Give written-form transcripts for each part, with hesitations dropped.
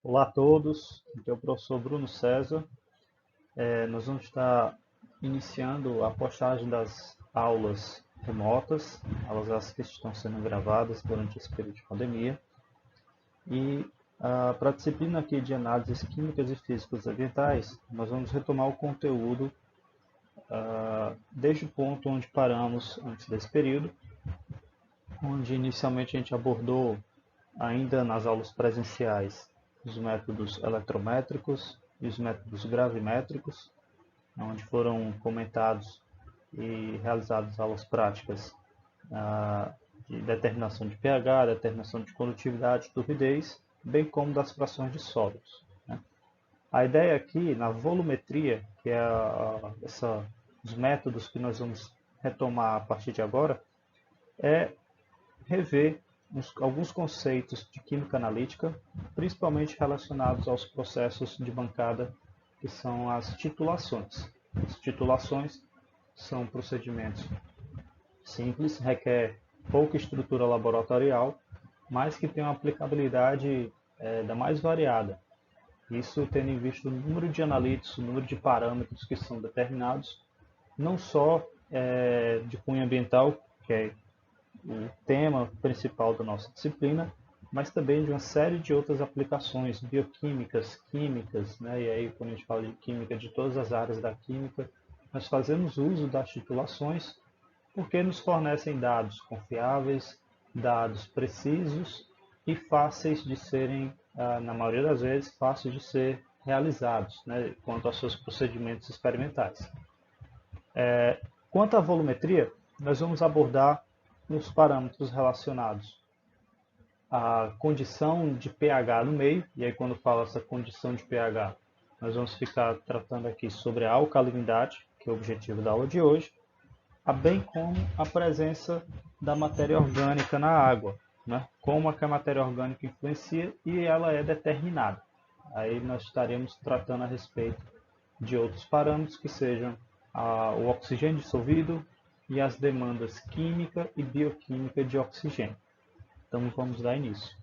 Olá a todos, aqui é o professor Bruno César. Nós vamos estar iniciando a postagem das aulas remotas, aulas essas que estão sendo gravadas durante esse período de pandemia. E para a disciplina aqui de análises químicas e físicas ambientais, nós vamos retomar o conteúdo desde o ponto onde paramos antes desse período, onde inicialmente a gente abordou, ainda nas aulas presenciais, os métodos eletrométricos e os métodos gravimétricos, onde foram comentados e realizadas aulas práticas de determinação de pH, determinação de condutividade, turbidez, bem como das frações de sólidos. A ideia aqui, na volumetria, que é os métodos que nós vamos retomar a partir de agora, é rever alguns conceitos de química analítica, principalmente relacionados aos processos de bancada, que são as titulações. As titulações são procedimentos simples, requer pouca estrutura laboratorial, mas que tem uma aplicabilidade da mais variada. Isso tendo em vista o número de analíticos, o número de parâmetros que são determinados, não só de cunho ambiental, que é o tema principal da nossa disciplina, mas também de uma série de outras aplicações bioquímicas, químicas, né? E aí quando a gente fala de química, de todas as áreas da química, nós fazemos uso das titulações porque nos fornecem dados confiáveis, dados precisos e fáceis de serem, na maioria das vezes, fáceis de ser realizados, né? Quanto aos seus procedimentos experimentais. Quanto à volumetria, nós vamos abordar os parâmetros relacionados à condição de pH no meio, e aí quando falo essa condição de pH, nós vamos ficar tratando aqui sobre a alcalinidade, que é o objetivo da aula de hoje, bem como a presença da matéria orgânica na água, né? Como a matéria orgânica influencia e ela é determinada. Aí nós estaremos tratando a respeito de outros parâmetros que sejam o oxigênio dissolvido e as demandas química e bioquímica de oxigênio. Então vamos dar início.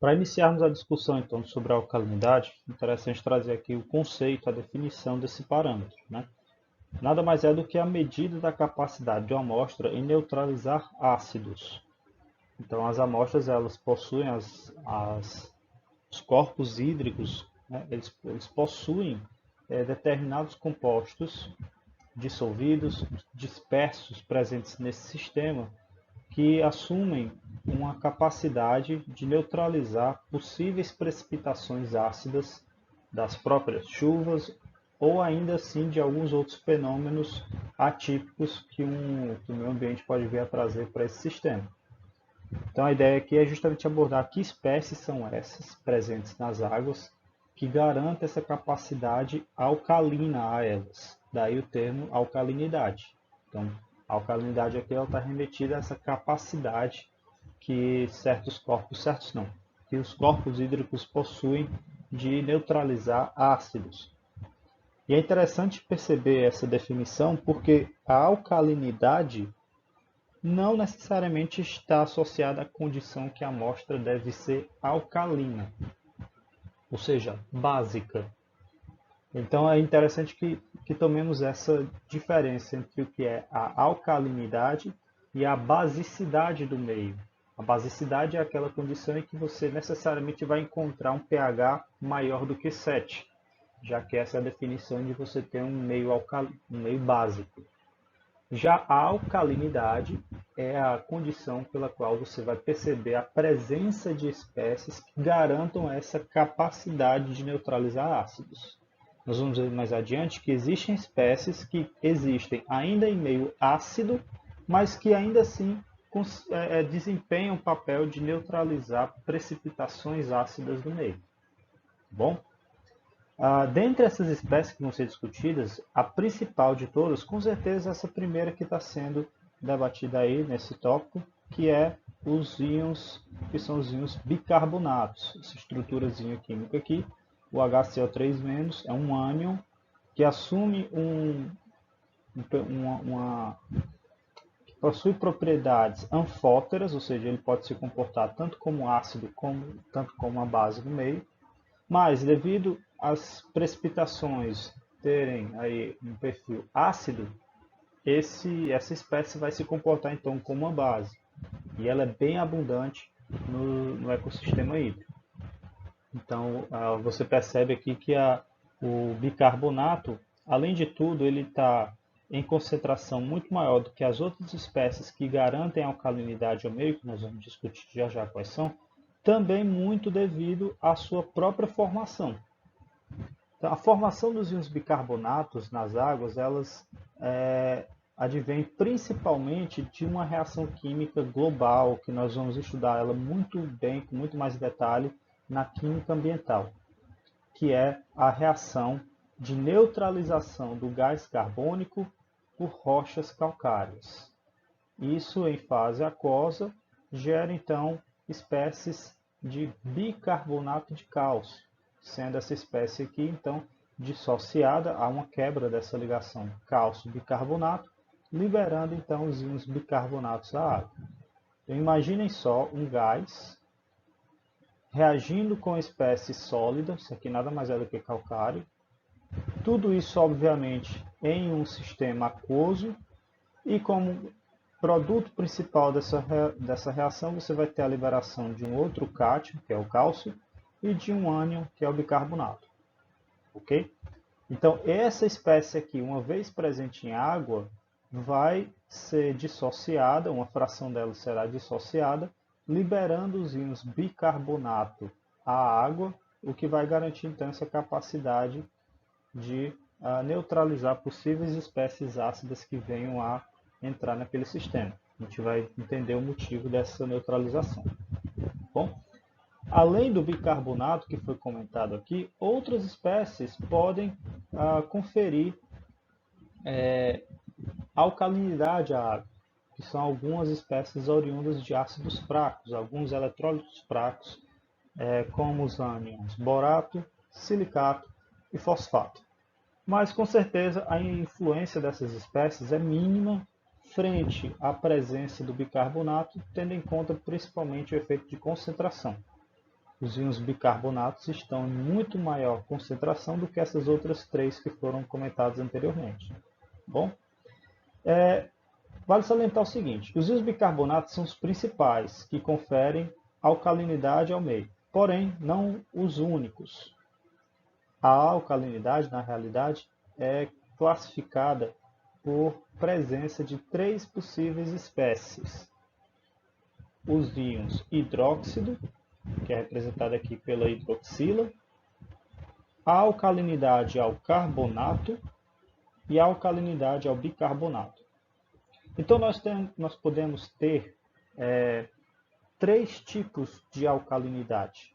Para iniciarmos a discussão então sobre a alcalinidade, é interessante trazer aqui o conceito, a definição desse parâmetro, né? Nada mais é do que a medida da capacidade de uma amostra em neutralizar ácidos. Então as amostras elas possuem os corpos hídricos, né? Eles possuem determinados compostos dissolvidos, dispersos presentes nesse sistema, que assumem uma capacidade de neutralizar possíveis precipitações ácidas das próprias chuvas ou ainda assim de alguns outros fenômenos atípicos que o meio ambiente pode vir a trazer para esse sistema. Então a ideia aqui é justamente abordar que espécies são essas presentes nas águas que garantem essa capacidade alcalina a elas. Daí o termo alcalinidade. Então, a alcalinidade aqui está remetida a essa capacidade que que os corpos hídricos possuem de neutralizar ácidos. E é interessante perceber essa definição porque a alcalinidade não necessariamente está associada à condição que a amostra deve ser alcalina, ou seja, básica. Então é interessante que tomemos essa diferença entre o que é a alcalinidade e a basicidade do meio. A basicidade é aquela condição em que você necessariamente vai encontrar um pH maior do que 7, já que essa é a definição de você ter um meio básico. Já a alcalinidade é a condição pela qual você vai perceber a presença de espécies que garantam essa capacidade de neutralizar ácidos. Nós vamos ver mais adiante que existem espécies que existem ainda em meio ácido, mas que ainda assim desempenham o papel de neutralizar precipitações ácidas do meio. Bom? Dentre essas espécies que vão ser discutidas, a principal de todas, com certeza, essa primeira que está sendo debatida aí nesse tópico, que é os íons, que são os íons bicarbonatos. Essa estruturazinha química aqui, o HCO3- é um ânion que assume que possui propriedades anfóteras, ou seja, ele pode se comportar tanto como ácido tanto como uma base no meio, mas devido às precipitações terem aí um perfil ácido, essa espécie vai se comportar então como uma base, e ela é bem abundante no ecossistema hídrico. Então, você percebe aqui que o bicarbonato, além de tudo, ele está em concentração muito maior do que as outras espécies que garantem alcalinidade ao meio, que nós vamos discutir já já quais são, também muito devido à sua própria formação. Então, a formação dos íons bicarbonatos nas águas, elas advém principalmente de uma reação química global, que nós vamos estudar ela muito bem, com muito mais detalhe, na química ambiental, que é a reação de neutralização do gás carbônico por rochas calcárias. Isso, em fase aquosa, gera então espécies de bicarbonato de cálcio, sendo essa espécie aqui então dissociada a uma quebra dessa ligação cálcio-bicarbonato, liberando então os íons bicarbonatos à água. Então, imaginem só um gás reagindo com espécie sólida, isso aqui nada mais é do que calcário. Tudo isso, obviamente, em um sistema aquoso, e como produto principal dessa reação, você vai ter a liberação de um outro cátion, que é o cálcio, e de um ânion, que é o bicarbonato. Ok? Então, essa espécie aqui, uma vez presente em água, vai ser dissociada, uma fração dela será dissociada, liberando os íons bicarbonato à água, o que vai garantir então essa capacidade de neutralizar possíveis espécies ácidas que venham a entrar naquele sistema. A gente vai entender o motivo dessa neutralização. Bom, além do bicarbonato que foi comentado aqui, outras espécies podem conferir alcalinidade à água, que são algumas espécies oriundas de ácidos fracos, alguns eletrólitos fracos, como os ânions borato, silicato e fosfato. Mas, com certeza, a influência dessas espécies é mínima frente à presença do bicarbonato, tendo em conta principalmente o efeito de concentração. Os íons bicarbonatos estão em muito maior concentração do que essas outras três que foram comentadas anteriormente. Bom, vale salientar o seguinte: os íons bicarbonatos são os principais que conferem alcalinidade ao meio, porém não os únicos. A alcalinidade, na realidade, é classificada por presença de três possíveis espécies: os íons hidróxido, que é representado aqui pela hidroxila, a alcalinidade ao carbonato e a alcalinidade ao bicarbonato. Então, nós podemos ter três tipos de alcalinidade.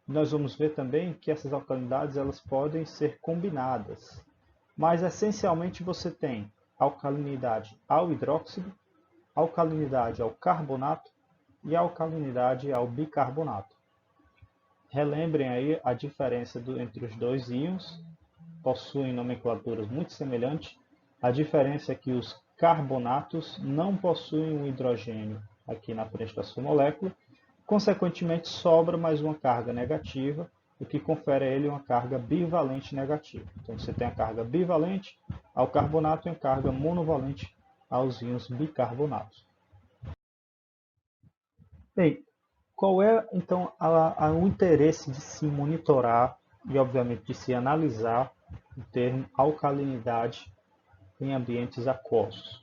Nós vamos ver também que essas alcalinidades elas podem ser combinadas, mas essencialmente você tem alcalinidade ao hidróxido, alcalinidade ao carbonato e alcalinidade ao bicarbonato. Relembrem aí a diferença entre os dois íons, possuem nomenclaturas muito semelhantes. A diferença é que os carbonatos não possuem um hidrogênio aqui na frente da sua molécula, consequentemente sobra mais uma carga negativa, o que confere a ele uma carga bivalente negativa. Então você tem a carga bivalente ao carbonato e a carga monovalente aos íons bicarbonatos. Bem, qual é então o interesse de se monitorar e obviamente de se analisar o termo alcalinidade em ambientes aquosos?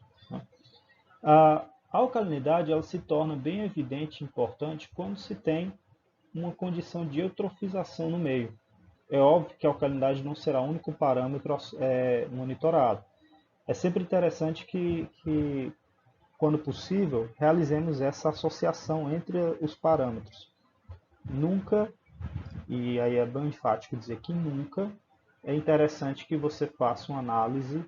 A alcalinidade ela se torna bem evidente e importante quando se tem uma condição de eutrofização no meio. É óbvio que a alcalinidade não será o único parâmetro monitorado. É sempre interessante que, quando possível, realizemos essa associação entre os parâmetros. Nunca, e aí é bem enfático dizer que nunca, é interessante que você faça uma análise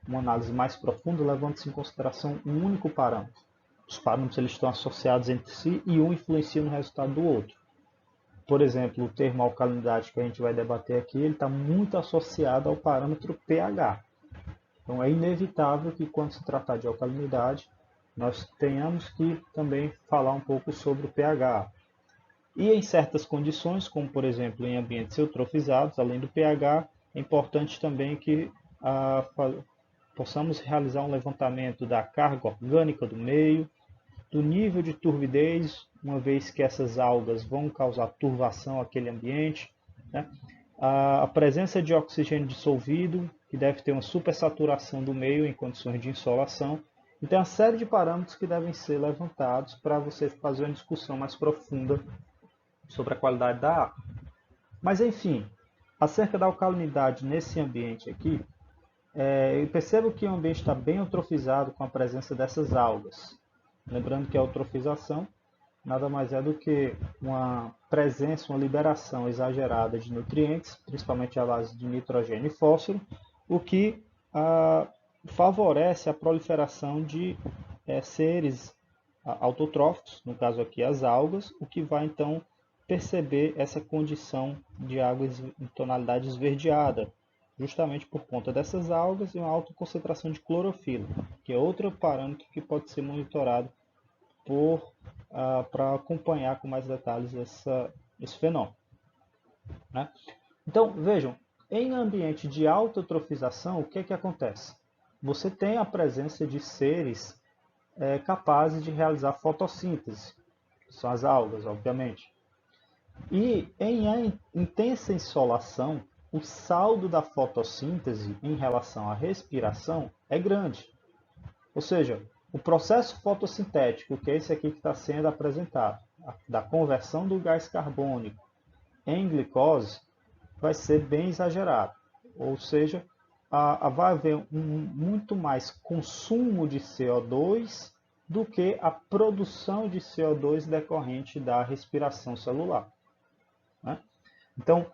uma análise mais profunda, levando-se em consideração um único parâmetro. Os parâmetros eles estão associados entre si e um influencia no resultado do outro. Por exemplo, o termo alcalinidade que a gente vai debater aqui, ele está muito associado ao parâmetro pH. Então é inevitável que quando se tratar de alcalinidade, nós tenhamos que também falar um pouco sobre o pH. E em certas condições, como por exemplo em ambientes eutrofizados, além do pH, é importante também que possamos realizar um levantamento da carga orgânica do meio, do nível de turbidez, uma vez que essas algas vão causar turvação àquele ambiente, né? A presença de oxigênio dissolvido, que deve ter uma supersaturação do meio em condições de insolação. Então, uma série de parâmetros que devem ser levantados para você fazer uma discussão mais profunda sobre a qualidade da água. Mas, enfim, acerca da alcalinidade nesse ambiente aqui, eu percebo que o ambiente está bem eutrofizado com a presença dessas algas. Lembrando que a eutrofização nada mais é do que uma presença, uma liberação exagerada de nutrientes, principalmente à base de nitrogênio e fósforo, o que favorece a proliferação de seres autotróficos, no caso aqui as algas, o que vai então perceber essa condição de água em tonalidade esverdeada, justamente por conta dessas algas e uma alta concentração de clorofila, que é outro parâmetro que pode ser monitorado para acompanhar com mais detalhes esse fenômeno, né? Então, vejam, em ambiente de alta eutrofização, o que é que acontece? Você tem a presença de seres capazes de realizar fotossíntese, que são as algas, obviamente. E em intensa insolação, o saldo da fotossíntese em relação à respiração é grande. Ou seja, o processo fotossintético, que é esse aqui que está sendo apresentado, da conversão do gás carbônico em glicose, vai ser bem exagerado. Ou seja, vai haver muito mais consumo de CO2 do que a produção de CO2 decorrente da respiração celular, né? Então,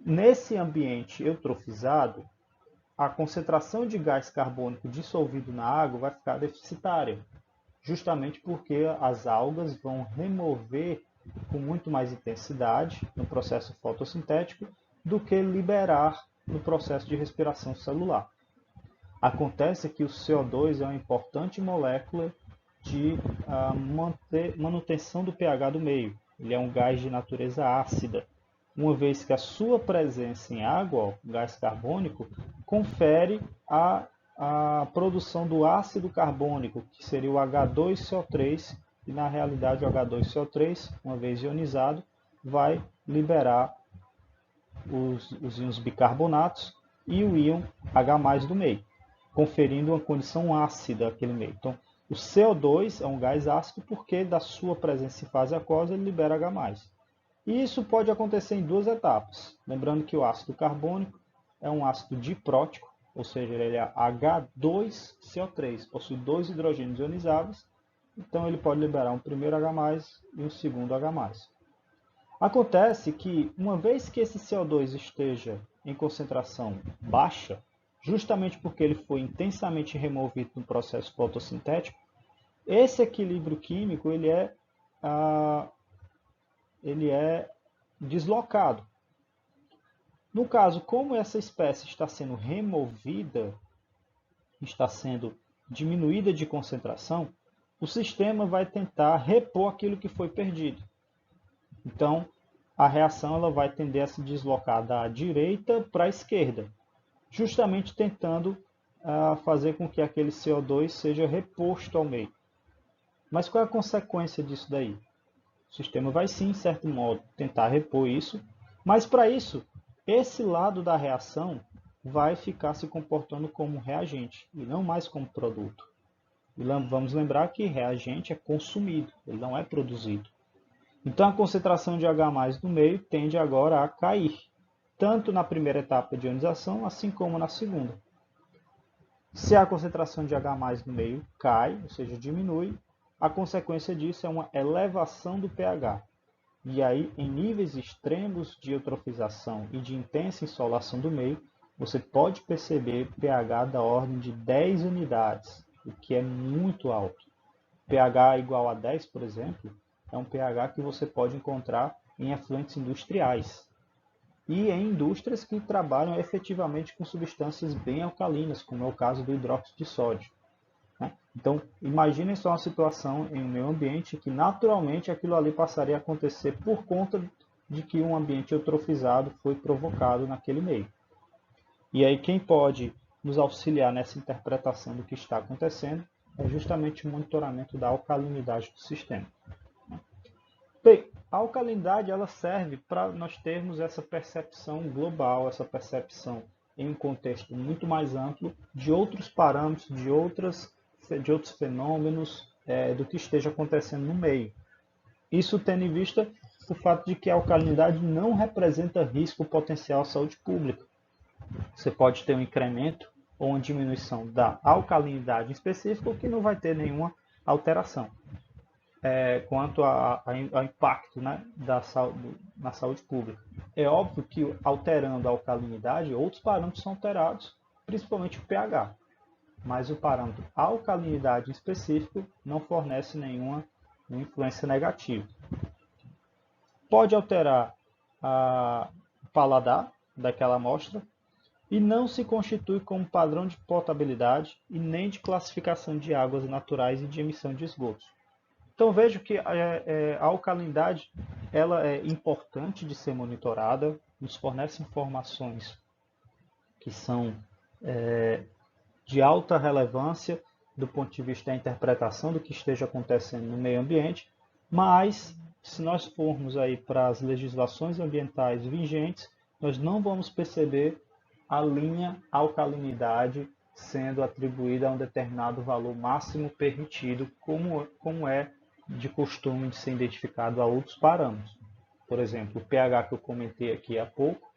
nesse ambiente eutrofizado, a concentração de gás carbônico dissolvido na água vai ficar deficitária, justamente porque as algas vão remover com muito mais intensidade no processo fotossintético do que liberar no processo de respiração celular. Acontece que o CO2 é uma importante molécula de manutenção do pH do meio. Ele é um gás de natureza ácida, uma vez que a sua presença em água, o gás carbônico, confere a produção do ácido carbônico, que seria o H2CO3, e na realidade o H2CO3, uma vez ionizado, vai liberar os íons bicarbonatos e o íon H+ do meio, conferindo uma condição ácida àquele meio. Então, o CO2 é um gás ácido porque da sua presença em fase aquosa ele libera H+. E isso pode acontecer em duas etapas. Lembrando que o ácido carbônico é um ácido diprótico, ou seja, ele é H2CO3, possui dois hidrogênios ionizáveis, então ele pode liberar um primeiro H+ e um segundo H+. Acontece que, uma vez que esse CO2 esteja em concentração baixa, justamente porque ele foi intensamente removido no processo fotossintético, esse equilíbrio químico ele é deslocado. No caso, como essa espécie está sendo removida, está sendo diminuída de concentração, o sistema vai tentar repor aquilo que foi perdido. Então, a reação ela vai tender a se deslocar da direita para a esquerda, justamente tentando fazer com que aquele CO2 seja reposto ao meio. Mas qual é a consequência disso daí? O sistema vai sim, de certo modo, tentar repor isso, mas para isso, esse lado da reação vai ficar se comportando como reagente e não mais como produto. E vamos lembrar que reagente é consumido, ele não é produzido. Então a concentração de H+ no meio tende agora a cair, tanto na primeira etapa de ionização, assim como na segunda. Se a concentração de H+ no meio cai, ou seja, diminui, a consequência disso é uma elevação do pH. E aí, em níveis extremos de eutrofização e de intensa insolação do meio, você pode perceber pH da ordem de 10 unidades, o que é muito alto. pH igual a 10, por exemplo, é um pH que você pode encontrar em efluentes industriais. e em indústrias que trabalham efetivamente com substâncias bem alcalinas, como é o caso do hidróxido de sódio, né? Então, imaginem só uma situação em um meio ambiente que naturalmente aquilo ali passaria a acontecer por conta de que um ambiente eutrofizado foi provocado naquele meio. E aí quem pode nos auxiliar nessa interpretação do que está acontecendo é justamente o monitoramento da alcalinidade do sistema. Bem, a alcalinidade ela serve para nós termos essa percepção global, essa percepção em um contexto muito mais amplo de outros parâmetros, de outros fenômenos do que esteja acontecendo no meio. Isso tendo em vista o fato de que a alcalinidade não representa risco potencial à saúde pública. Você pode ter um incremento ou uma diminuição da alcalinidade específica, que não vai ter nenhuma alteração quanto ao impacto, né, na saúde pública. É óbvio que alterando a alcalinidade, outros parâmetros são alterados, principalmente o pH. Mas o parâmetro alcalinidade específico não fornece nenhuma influência negativa. Pode alterar o paladar daquela amostra e não se constitui como padrão de potabilidade e nem de classificação de águas naturais e de emissão de esgotos. Então vejo que a alcalinidade ela é importante de ser monitorada, nos fornece informações que são de alta relevância do ponto de vista da interpretação do que esteja acontecendo no meio ambiente, mas se nós formos aí para as legislações ambientais vigentes, nós não vamos perceber a linha alcalinidade sendo atribuída a um determinado valor máximo permitido, como é de costume de ser identificado a outros parâmetros. Por exemplo, o pH que eu comentei aqui há pouco,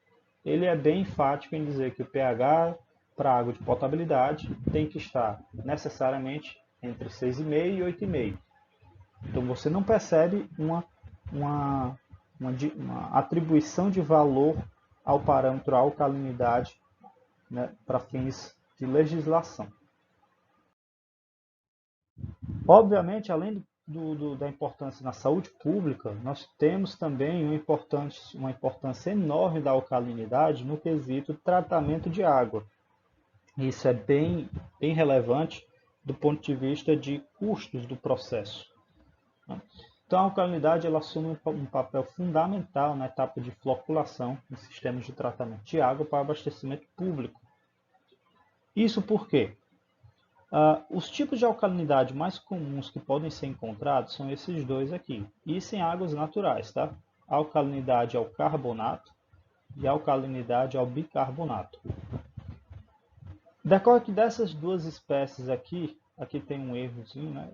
ele é bem enfático em dizer que o pH para água de potabilidade tem que estar necessariamente entre 6,5 e 8,5. Então você não percebe uma atribuição de valor ao parâmetro alcalinidade, né, para fins de legislação. Obviamente, além da importância na saúde pública, nós temos também uma importância enorme da alcalinidade no quesito tratamento de água. Isso é bem relevante do ponto de vista de custos do processo. Então, a alcalinidade ela assume um papel fundamental na etapa de floculação em sistemas de tratamento de água para abastecimento público. Isso por quê? Os tipos de alcalinidade mais comuns que podem ser encontrados são esses dois aqui. Isso em águas naturais, tá? A alcalinidade ao carbonato e a alcalinidade ao bicarbonato. Decorre que dessas duas espécies aqui tem um errozinho, né?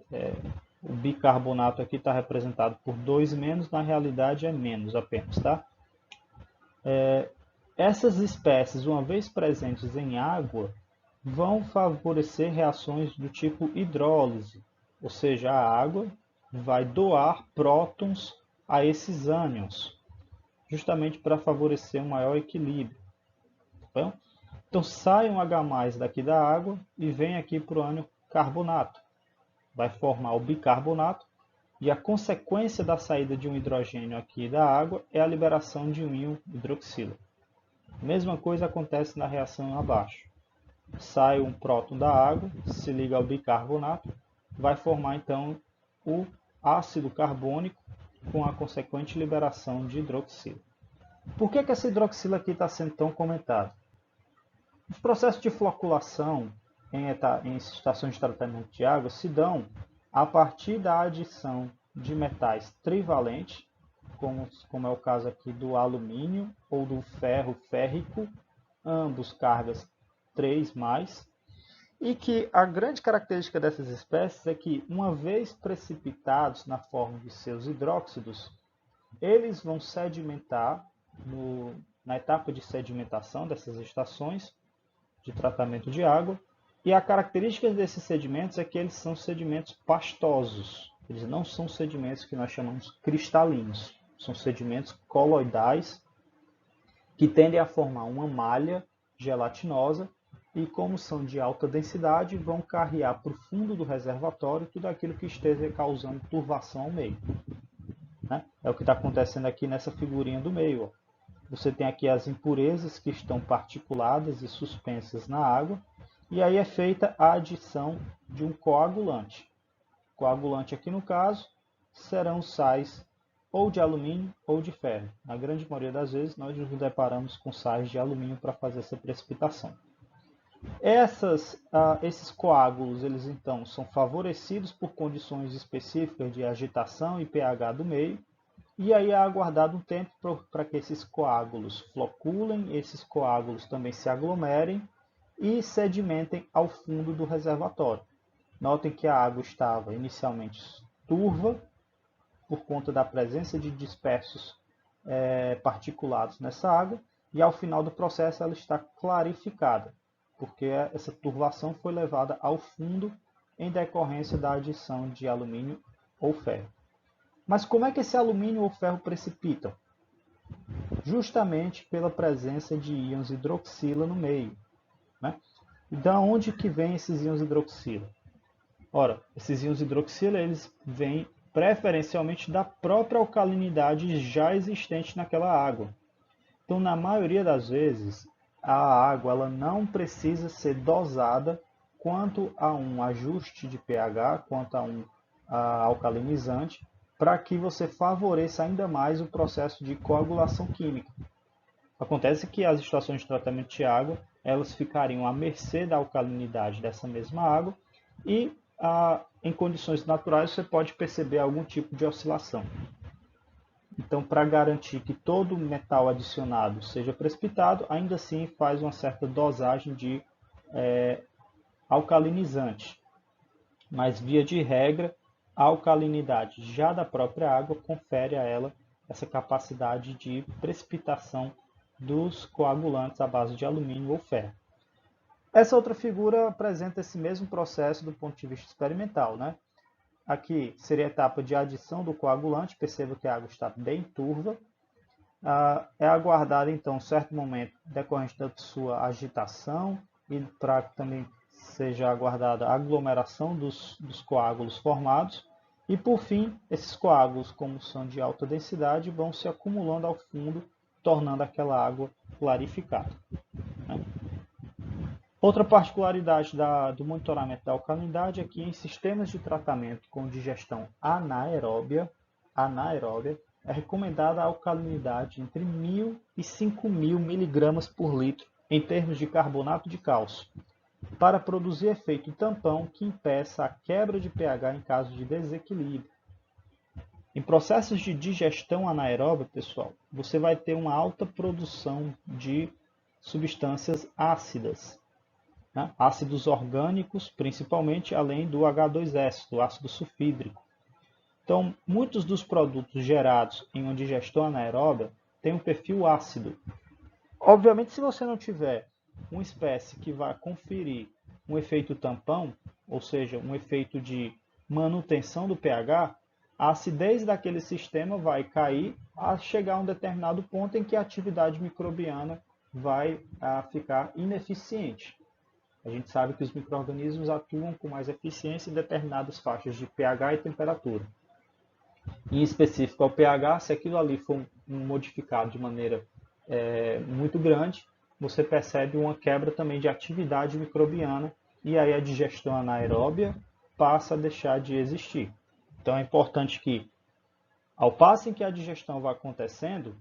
O bicarbonato aqui está representado por 2-, na realidade é menos apenas, tá? Essas espécies, uma vez presentes em água, vão favorecer reações do tipo hidrólise, ou seja, a água vai doar prótons a esses ânions, justamente para favorecer um maior equilíbrio. Tá? Então sai um H+ daqui da água e vem aqui para o ânion carbonato. Vai formar o bicarbonato e a consequência da saída de um hidrogênio aqui da água é a liberação de um íon hidroxila. Mesma coisa acontece na reação abaixo. Sai um próton da água, se liga ao bicarbonato, vai formar então o ácido carbônico com a consequente liberação de hidroxila. Por que essa hidroxila aqui está sendo tão comentada? Os processos de floculação em estações de tratamento de água se dão a partir da adição de metais trivalentes, como é o caso aqui do alumínio ou do ferro férrico, ambos cargas 3+, e que a grande característica dessas espécies é que, uma vez precipitados na forma de seus hidróxidos, eles vão sedimentar na etapa de sedimentação dessas estações de tratamento de água, e a característica desses sedimentos é que eles são sedimentos pastosos. Eles não são sedimentos que nós chamamos cristalinos. São sedimentos coloidais que tendem a formar uma malha gelatinosa e, como são de alta densidade, vão carrear para o fundo do reservatório tudo aquilo que esteja causando turvação ao meio. Né? É o que está acontecendo aqui nessa figurinha do meio. Ó. Você tem aqui as impurezas que estão particuladas e suspensas na água, e aí é feita a adição de um coagulante. Coagulante aqui no caso serão sais ou de alumínio ou de ferro. Na grande maioria das vezes nós nos deparamos com sais de alumínio para fazer essa precipitação. Esses coágulos, eles então são favorecidos por condições específicas de agitação e pH do meio, e aí é aguardado um tempo para que esses coágulos floculem, esses coágulos também se aglomerem e sedimentem ao fundo do reservatório. Notem que a água estava inicialmente turva, por conta da presença de dispersos particulados nessa água, e ao final do processo ela está clarificada, porque essa turvação foi levada ao fundo em decorrência da adição de alumínio ou ferro. Mas como é que esse alumínio ou ferro precipitam? Justamente pela presença de íons hidroxila no meio, né? E da onde que vem esses íons hidroxila? Ora, esses íons hidroxila, eles vêm preferencialmente da própria alcalinidade já existente naquela água. Então, na maioria das vezes, a água ela não precisa ser dosada quanto a um ajuste de pH, quanto a um alcalinizante, para que você favoreça ainda mais o processo de coagulação química. Acontece que as estações de tratamento de água, elas ficariam à mercê da alcalinidade dessa mesma água e em condições naturais você pode perceber algum tipo de oscilação. Então, para garantir que todo metal adicionado seja precipitado, ainda assim faz uma certa dosagem de alcalinizante. Mas, via de regra, a alcalinidade já da própria água confere a ela essa capacidade de precipitação dos coagulantes à base de alumínio ou ferro. Essa outra figura apresenta esse mesmo processo do ponto de vista experimental, né? Aqui seria a etapa de adição do coagulante, perceba que a água está bem turva. É aguardado então um certo momento decorrente da sua agitação e para que também seja aguardada a aglomeração dos coágulos formados. E por fim, esses coágulos, como são de alta densidade, vão se acumulando ao fundo, tornando aquela água clarificada. Outra particularidade do monitoramento da alcalinidade é que em sistemas de tratamento com digestão anaeróbia é recomendada a alcalinidade entre 1.000 e 5.000 mg por litro em termos de carbonato de cálcio, para produzir efeito tampão que impeça a quebra de pH em caso de desequilíbrio. Em processos de digestão anaeróbia, pessoal, você vai ter uma alta produção de substâncias ácidas, né? Ácidos orgânicos, principalmente, além do H2S, do ácido sulfídrico. Então, muitos dos produtos gerados em uma digestão anaeróbia têm um perfil ácido. Obviamente, se você não tiver uma espécie que vai conferir um efeito tampão, ou seja, um efeito de manutenção do pH, a acidez daquele sistema vai cair a chegar a um determinado ponto em que a atividade microbiana vai ficar ineficiente. A gente sabe que os micro-organismos atuam com mais eficiência em determinadas faixas de pH e temperatura. Em específico ao pH, se aquilo ali for modificado de maneira muito grande, você percebe uma quebra também de atividade microbiana e aí a digestão anaeróbia passa a deixar de existir. Então é importante que, ao passo em que a digestão vai acontecendo,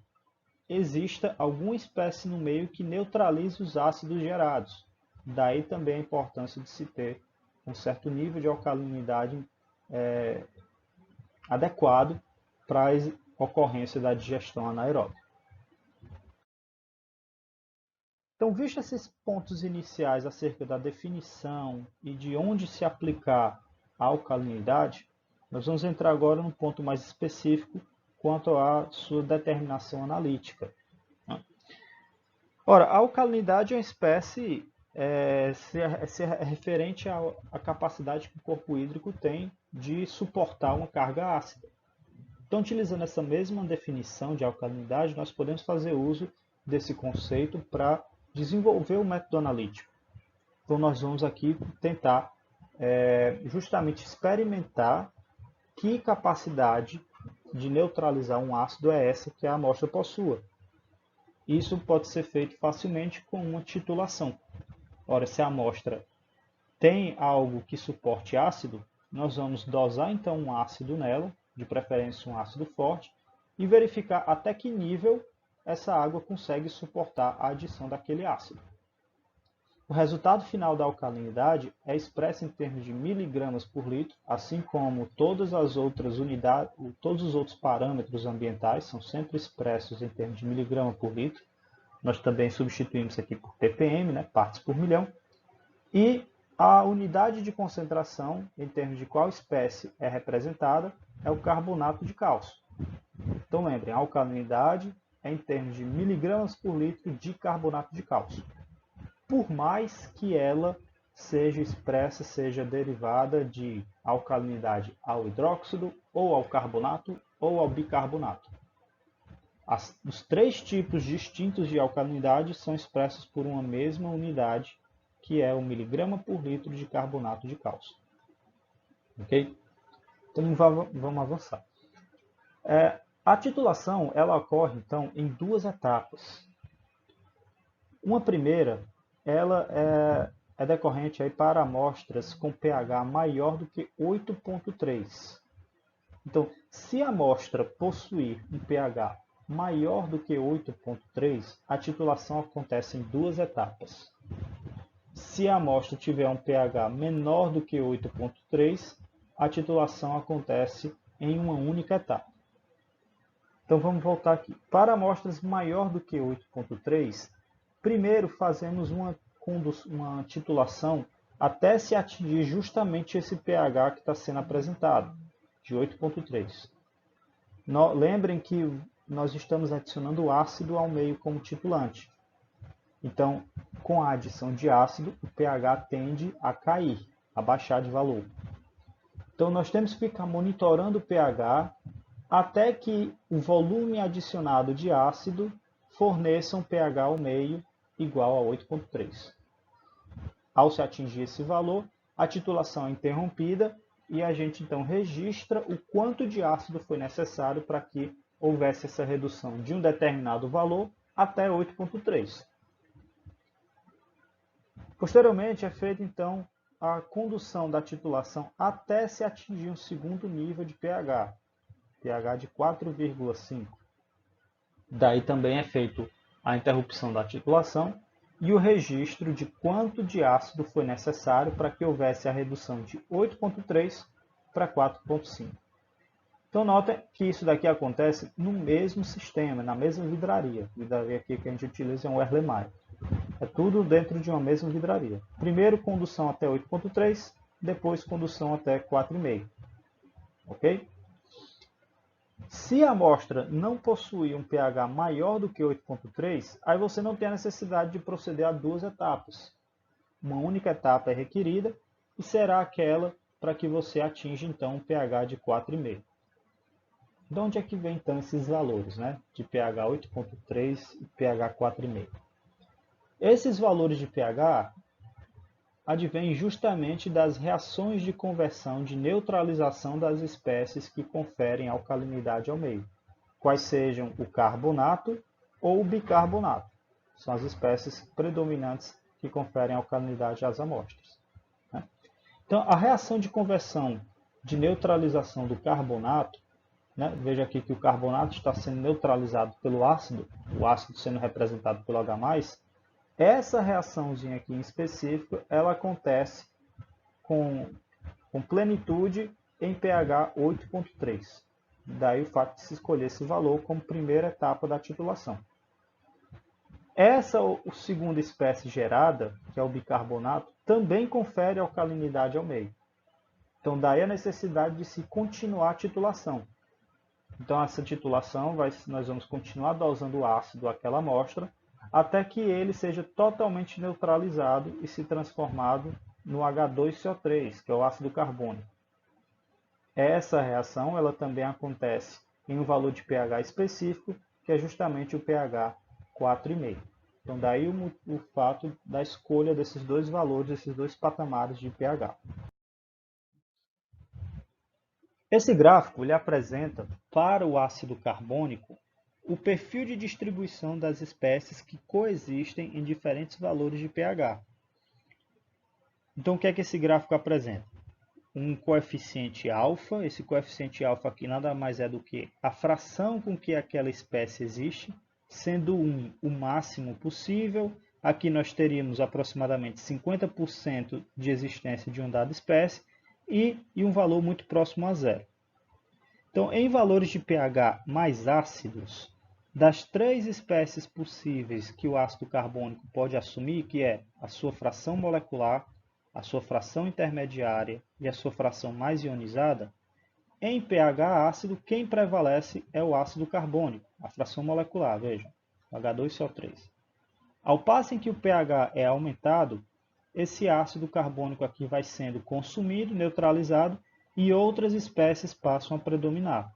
exista alguma espécie no meio que neutralize os ácidos gerados. Daí também a importância de se ter um certo nível de alcalinidade adequado para a ocorrência da digestão anaeróbica. Então, vistos esses pontos iniciais acerca da definição e de onde se aplicar a alcalinidade, nós vamos entrar agora num ponto mais específico quanto à sua determinação analítica. Ora, a alcalinidade é uma espécie referente à capacidade que o corpo hídrico tem de suportar uma carga ácida. Então, utilizando essa mesma definição de alcalinidade, nós podemos fazer uso desse conceito para desenvolver o método analítico. Então, nós vamos aqui tentar justamente experimentar que capacidade de neutralizar um ácido é essa que a amostra possua. Isso pode ser feito facilmente com uma titulação. Ora, se a amostra tem algo que suporte ácido, nós vamos dosar então um ácido nela, de preferência um ácido forte, e verificar até que nível essa água consegue suportar a adição daquele ácido. O resultado final da alcalinidade é expresso em termos de miligramas por litro, assim como todas as outras unidades, todos os outros parâmetros ambientais são sempre expressos em termos de miligrama por litro. Nós também substituímos aqui por ppm, né, partes por milhão. E a unidade de concentração, em termos de qual espécie é representada, é o carbonato de cálcio. Então lembrem, a alcalinidade é em termos de miligramas por litro de carbonato de cálcio. Por mais que ela seja expressa, seja derivada de alcalinidade ao hidróxido, ou ao carbonato, ou ao bicarbonato. Os três tipos distintos de alcalinidade são expressos por uma mesma unidade, que é o miligrama por litro de carbonato de cálcio. Ok? Então vamos avançar. A titulação ela ocorre então em duas etapas. Uma primeira, ela é decorrente aí para amostras com pH maior do que 8,3. Então, se a amostra possuir um pH maior do que 8,3, a titulação acontece em duas etapas. Se a amostra tiver um pH menor do que 8,3, a titulação acontece em uma única etapa. Então vamos voltar aqui. Para amostras maior do que 8,3, primeiro fazemos uma titulação até se atingir justamente esse pH que está sendo apresentado, de 8,3. Lembrem que nós estamos adicionando ácido ao meio como titulante. Então, com a adição de ácido, o pH tende a cair, a baixar de valor. Então, nós temos que ficar monitorando o pH até que o volume adicionado de ácido forneça um pH ao meio igual a 8,3. Ao se atingir esse valor, a titulação é interrompida e a gente então registra o quanto de ácido foi necessário para que houvesse essa redução de um determinado valor até 8,3. Posteriormente, é feita então a condução da titulação até se atingir um segundo nível de pH, pH de 4,5. Daí também é feito a interrupção da titulação e o registro de quanto de ácido foi necessário para que houvesse a redução de 8,3 para 4,5. Então, nota que isso daqui acontece no mesmo sistema, na mesma vidraria. A vidraria aqui que a gente utiliza é um Erlenmeyer. É tudo dentro de uma mesma vidraria. Primeiro, condução até 8,3, depois condução até 4,5. Ok? Se a amostra não possuir um pH maior do que 8,3, aí você não tem a necessidade de proceder a duas etapas. Uma única etapa é requerida e será aquela para que você atinja então um pH de 4,5. De onde é que vem então esses valores, né? De pH 8,3 e pH 4,5? Esses valores de pH advêm justamente das reações de conversão de neutralização das espécies que conferem alcalinidade ao meio, quais sejam o carbonato ou o bicarbonato. São as espécies predominantes que conferem alcalinidade às amostras. Então, a reação de conversão de neutralização do carbonato, veja aqui que o carbonato está sendo neutralizado pelo ácido, o ácido sendo representado pelo H+, essa reaçãozinha aqui em específico, ela acontece com plenitude em pH 8,3. Daí o fato de se escolher esse valor como primeira etapa da titulação. Essa segunda espécie gerada, que é o bicarbonato, também confere alcalinidade ao meio. Então daí a necessidade de se continuar a titulação. Então essa titulação, nós vamos continuar dosando o ácido àquela amostra, até que ele seja totalmente neutralizado e se transformado no H2CO3, que é o ácido carbônico. Essa reação ela também acontece em um valor de pH específico, que é justamente o pH 4,5. Então daí o fato da escolha desses dois valores, desses dois patamares de pH. Esse gráfico ele apresenta para o ácido carbônico o perfil de distribuição das espécies que coexistem em diferentes valores de pH. Então, o que é que esse gráfico apresenta? Um coeficiente alfa. Esse coeficiente alfa aqui nada mais é do que a fração com que aquela espécie existe, sendo 1 o máximo possível. Aqui nós teríamos aproximadamente 50% de existência de uma dada espécie e um valor muito próximo a zero. Então, em valores de pH mais ácidos, das 3 espécies possíveis que o ácido carbônico pode assumir, que é a sua fração molecular, a sua fração intermediária e a sua fração mais ionizada, em pH ácido, quem prevalece é o ácido carbônico, a fração molecular, veja, H2SO3. Ao passo em que o pH é aumentado, esse ácido carbônico aqui vai sendo consumido, neutralizado, e outras espécies passam a predominar.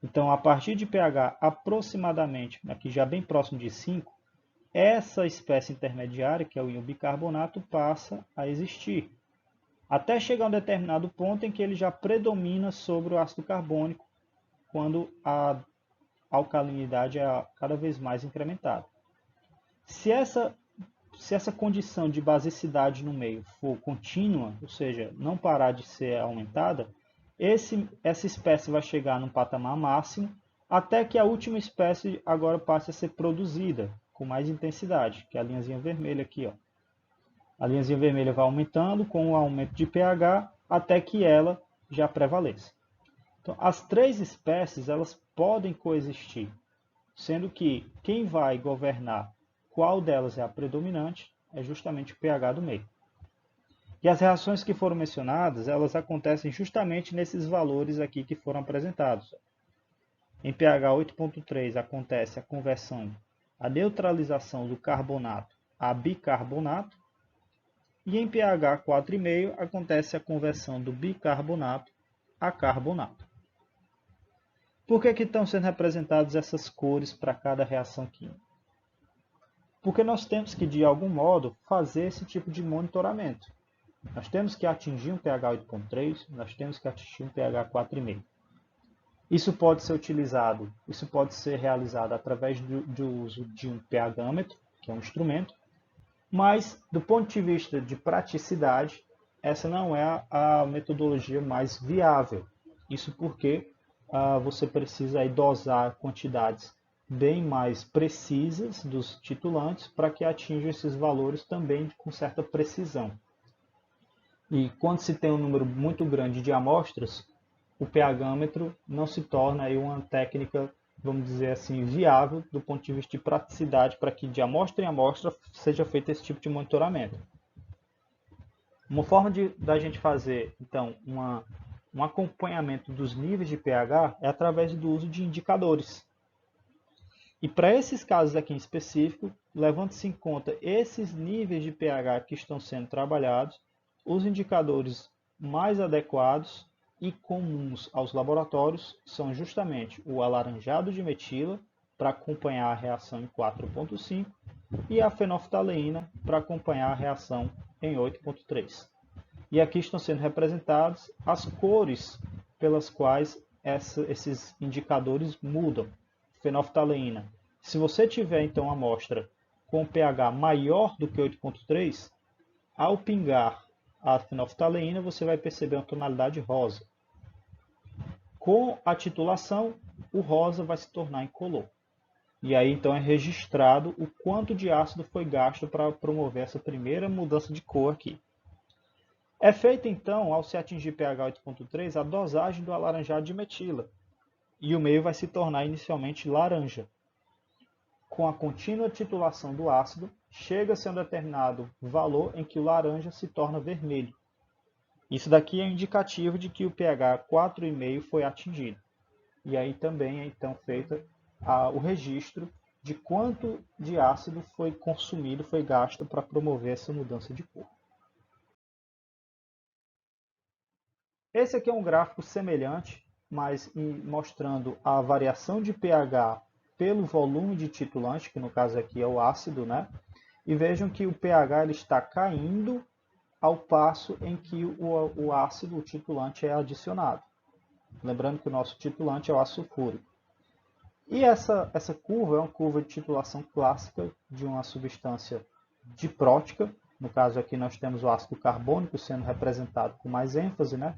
Então, a partir de pH aproximadamente, aqui já bem próximo de 5, essa espécie intermediária, que é o íon bicarbonato, passa a existir, até chegar a um determinado ponto em que ele já predomina sobre o ácido carbônico, quando a alcalinidade é cada vez mais incrementada. Se essa condição de basicidade no meio for contínua, ou seja, não parar de ser aumentada, essa espécie vai chegar num patamar máximo, até que a última espécie agora passe a ser produzida com mais intensidade, que é a linhazinha vermelha aqui, ó. A linhazinha vermelha vai aumentando com o aumento de pH até que ela já prevaleça. Então, as 3 espécies elas podem coexistir, sendo que quem vai governar qual delas é a predominante é justamente o pH do meio. E as reações que foram mencionadas, elas acontecem justamente nesses valores aqui que foram apresentados. Em pH 8.3 acontece a conversão, a neutralização do carbonato a bicarbonato, e em pH 4,5 acontece a conversão do bicarbonato a carbonato. Por que estão sendo representadas essas cores para cada reação química? Porque nós temos que, de algum modo, fazer esse tipo de monitoramento. Nós temos que atingir um pH 8.3, nós temos que atingir um pH 4,5. Isso pode ser utilizado, isso pode ser realizado através do uso de um pHmetro, que é um instrumento, mas, do ponto de vista de praticidade, essa não é a metodologia mais viável. Isso porque você precisa aí dosar quantidades bem mais precisas dos titulantes para que atinjam esses valores também com certa precisão. E quando se tem um número muito grande de amostras, o pHmetro não se torna aí uma técnica, vamos dizer assim, viável do ponto de vista de praticidade para que de amostra em amostra seja feito esse tipo de monitoramento. Uma forma da gente fazer, então, um acompanhamento dos níveis de pH é através do uso de indicadores. E para esses casos aqui em específico, levando-se em conta esses níveis de pH que estão sendo trabalhados, os indicadores mais adequados e comuns aos laboratórios são justamente o alaranjado de metila, para acompanhar a reação em 4,5, e a fenolftaleína, para acompanhar a reação em 8,3. E aqui estão sendo representadas as cores pelas quais esses indicadores mudam. Fenolftaleína. Se você tiver então uma amostra com pH maior do que 8,3, ao pingar a fenolftaleína você vai perceber uma tonalidade rosa. Com a titulação, o rosa vai se tornar incolor. E aí então é registrado o quanto de ácido foi gasto para promover essa primeira mudança de cor aqui. É feita então, ao se atingir pH 8,3, a dosagem do alaranjado de metila, e o meio vai se tornar inicialmente laranja. Com a contínua titulação do ácido, chega-se a um determinado valor em que o laranja se torna vermelho. Isso daqui é indicativo de que o pH 4,5 foi atingido. E aí também é então feito o registro de quanto de ácido foi consumido, foi gasto para promover essa mudança de cor. Esse aqui é um gráfico semelhante, mas mostrando a variação de pH pelo volume de titulante, que no caso aqui é o ácido, né? E vejam que o pH ele está caindo ao passo em que o ácido, o titulante, é adicionado. Lembrando que o nosso titulante é o ácido sulfúrico. E essa curva é uma curva de titulação clássica de uma substância diprótica. No caso aqui nós temos o ácido carbônico sendo representado com mais ênfase, né?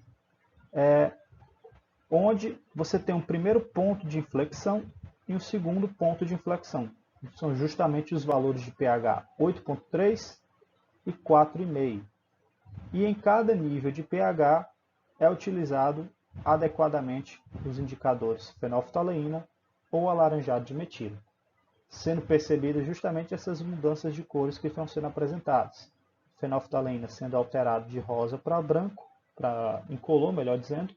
Onde você tem um primeiro ponto de inflexão e um segundo ponto de inflexão. São justamente os valores de pH 8,3 e 4,5. E em cada nível de pH é utilizado adequadamente os indicadores fenolftaleína ou alaranjado de metila, sendo percebidas justamente essas mudanças de cores que estão sendo apresentadas. Fenolftaleína sendo alterado de rosa para branco, para incolor, melhor dizendo,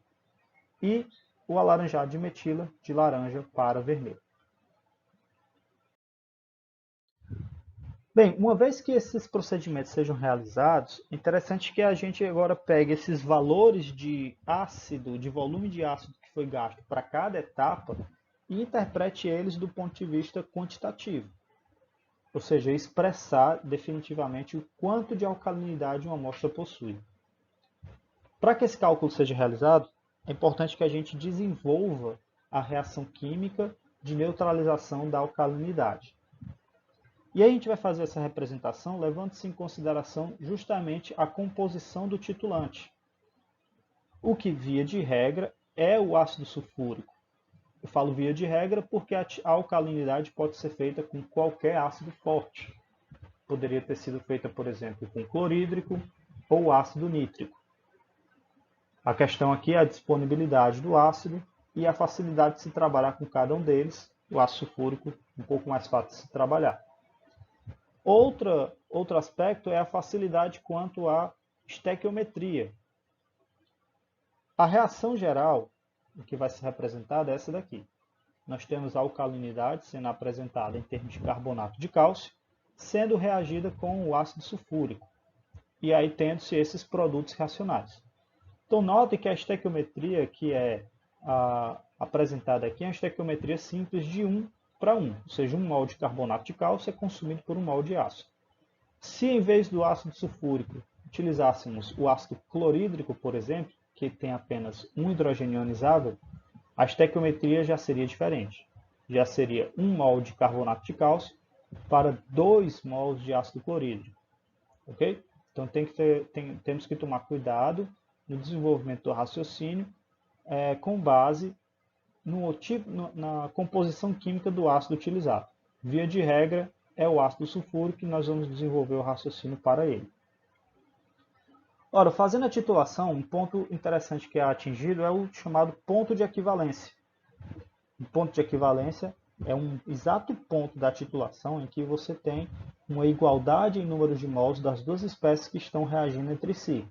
e o alaranjado de metila de laranja para vermelho. Bem, uma vez que esses procedimentos sejam realizados, é interessante que a gente agora pegue esses valores de ácido, de volume de ácido que foi gasto para cada etapa e interprete eles do ponto de vista quantitativo. Ou seja, expressar definitivamente o quanto de alcalinidade uma amostra possui. Para que esse cálculo seja realizado, é importante que a gente desenvolva a reação química de neutralização da alcalinidade. E aí a gente vai fazer essa representação levando-se em consideração justamente a composição do titulante. O que, via de regra, é o ácido sulfúrico. Eu falo via de regra porque a alcalinidade pode ser feita com qualquer ácido forte. Poderia ter sido feita, por exemplo, com clorídrico ou ácido nítrico. A questão aqui é a disponibilidade do ácido e a facilidade de se trabalhar com cada um deles. O ácido sulfúrico um pouco mais fácil de se trabalhar. Outro aspecto é a facilidade quanto à estequiometria. A reação geral, que vai ser representada, é essa daqui. Nós temos a alcalinidade sendo apresentada em termos de carbonato de cálcio, sendo reagida com o ácido sulfúrico, e aí tendo-se esses produtos reacionários. Então, note que a estequiometria que é apresentada aqui é uma estequiometria simples de 1 para 1, ou seja, 1 mol de carbonato de cálcio é consumido por 1 mol de ácido. Se em vez do ácido sulfúrico utilizássemos o ácido clorídrico, por exemplo, que tem apenas um hidrogênio ionizável, a estequiometria já seria diferente. Já seria 1 mol de carbonato de cálcio para 2 mols de ácido clorídrico. Ok? Então temos que tomar cuidado no desenvolvimento do raciocínio com base na composição química do ácido utilizado. Via de regra, é o ácido sulfúrico e nós vamos desenvolver o raciocínio para ele. Ora, fazendo a titulação, um ponto interessante que é atingido é o chamado ponto de equivalência. O ponto de equivalência é um exato ponto da titulação em que você tem uma igualdade em número de mols das duas espécies que estão reagindo entre si,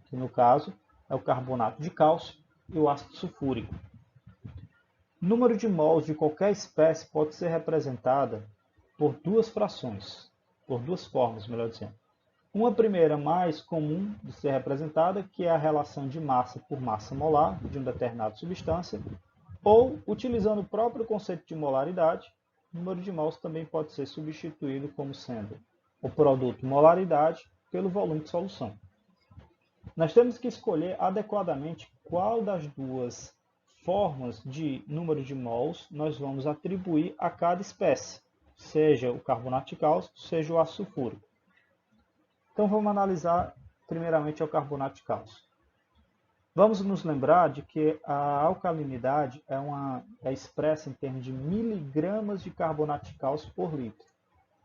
que no caso é o carbonato de cálcio e o ácido sulfúrico. O número de mols de qualquer espécie pode ser representada por duas frações, por duas formas, melhor dizendo. Uma primeira mais comum de ser representada, que é a relação de massa por massa molar de uma determinada substância, ou, utilizando o próprio conceito de molaridade, o número de mols também pode ser substituído como sendo o produto molaridade pelo volume de solução. Nós temos que escolher adequadamente qual das duas formas de número de mols nós vamos atribuir a cada espécie, seja o carbonato de cálcio, seja o ácido sulfúrico. Então vamos analisar primeiramente o carbonato de cálcio. Vamos nos lembrar de que a alcalinidade é expressa em termos de miligramas de carbonato de cálcio por litro.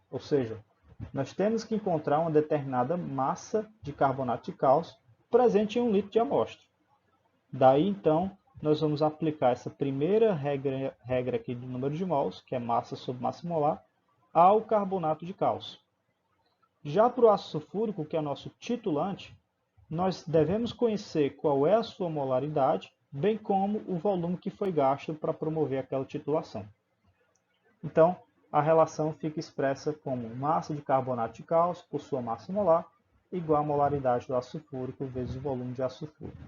Ou seja, nós temos que encontrar uma determinada massa de carbonato de cálcio presente em 1 litro de amostra. Daí, então, nós vamos aplicar essa primeira regra aqui do número de mols, que é massa sobre massa molar, ao carbonato de cálcio. Já para o ácido sulfúrico, que é nosso titulante, nós devemos conhecer qual é a sua molaridade, bem como o volume que foi gasto para promover aquela titulação. Então, a relação fica expressa como massa de carbonato de cálcio por sua massa molar igual a molaridade do ácido sulfúrico vezes o volume de ácido sulfúrico.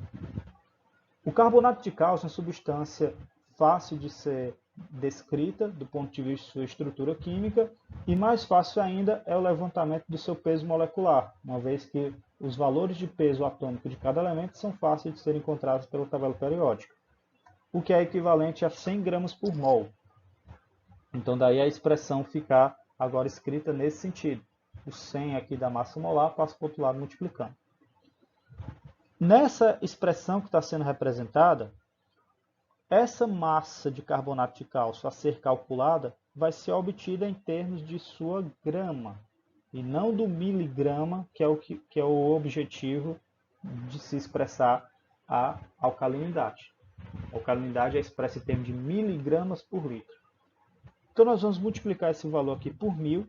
O carbonato de cálcio é uma substância fácil de ser descrita do ponto de vista de sua estrutura química e mais fácil ainda é o levantamento do seu peso molecular, uma vez que os valores de peso atômico de cada elemento são fáceis de serem encontrados pela tabela periódica, o que é equivalente a 100 gramas por mol. Então daí a expressão ficar agora escrita nesse sentido. O 100 aqui da massa molar passa para o outro lado multiplicando. Nessa expressão que está sendo representada, essa massa de carbonato de cálcio a ser calculada vai ser obtida em termos de sua grama, e não do miligrama, que é o objetivo de se expressar a alcalinidade. A alcalinidade é expressa em termos de miligramas por litro. Então nós vamos multiplicar esse valor aqui por 1000,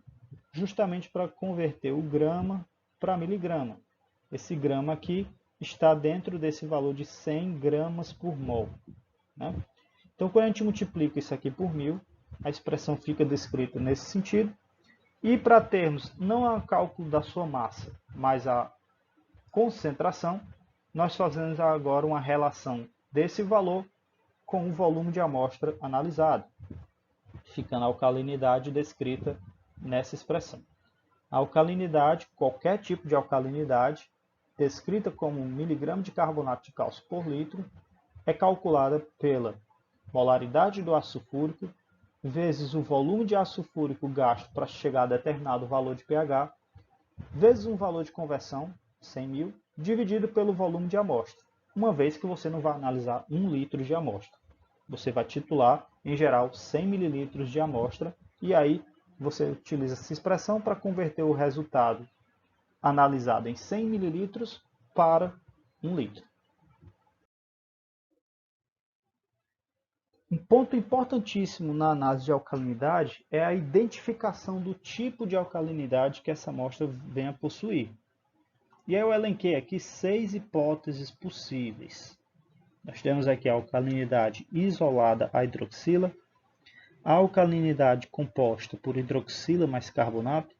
justamente para converter o grama para miligrama. Esse grama aqui está dentro desse valor de 100 gramas por mol, né? Então, quando a gente multiplica isso aqui por 1000, a expressão fica descrita nesse sentido. E para termos não o cálculo da sua massa, mas a concentração, nós fazemos agora uma relação desse valor com o volume de amostra analisado, ficando a alcalinidade descrita nessa expressão. A alcalinidade, qualquer tipo de alcalinidade, descrita como 1 miligrama de carbonato de cálcio por litro, é calculada pela molaridade do ácido sulfúrico vezes o volume de ácido sulfúrico gasto para chegar a determinado valor de pH, vezes um valor de conversão, 100.000, dividido pelo volume de amostra, uma vez que você não vai analisar 1 litro de amostra. Você vai titular, em geral, 100 ml de amostra, e aí você utiliza essa expressão para converter o resultado analisado em 100 ml para 1 litro. Um ponto importantíssimo na análise de alcalinidade é a identificação do tipo de alcalinidade que essa amostra venha a possuir. E aí eu elenquei aqui 6 hipóteses possíveis. Nós temos aqui a alcalinidade isolada à hidroxila, a alcalinidade composta por hidroxila mais carbonato,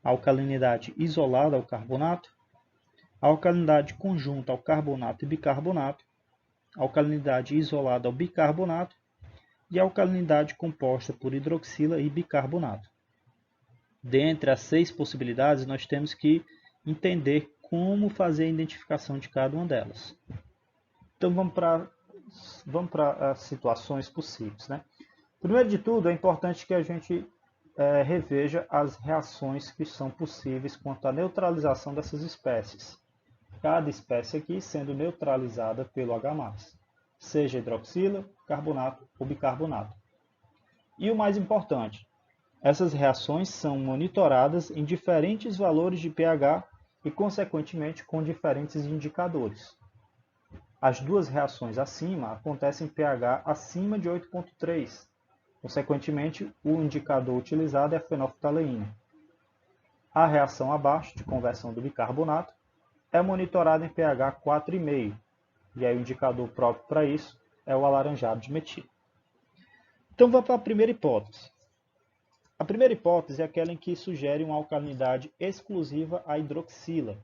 a alcalinidade isolada ao carbonato, a alcalinidade conjunta ao carbonato e bicarbonato, a alcalinidade isolada ao bicarbonato e a alcalinidade composta por hidroxila e bicarbonato. Dentre as 6 possibilidades, nós temos que entender como fazer a identificação de cada uma delas. Então vamos para as situações possíveis, né? Primeiro de tudo, é importante que a gente reveja as reações que são possíveis quanto à neutralização dessas espécies. Cada espécie aqui sendo neutralizada pelo H+, seja hidroxila, carbonato ou bicarbonato. E o mais importante, essas reações são monitoradas em diferentes valores de pH e, consequentemente, com diferentes indicadores. As duas reações acima acontecem em pH acima de 8,3. Consequentemente, o indicador utilizado é a fenolftaleína. A reação abaixo, de conversão do bicarbonato, é monitorada em pH 4,5. E aí o indicador próprio para isso é o alaranjado de metila. Então vamos para a primeira hipótese. A primeira hipótese é aquela em que sugere uma alcalinidade exclusiva à hidroxila.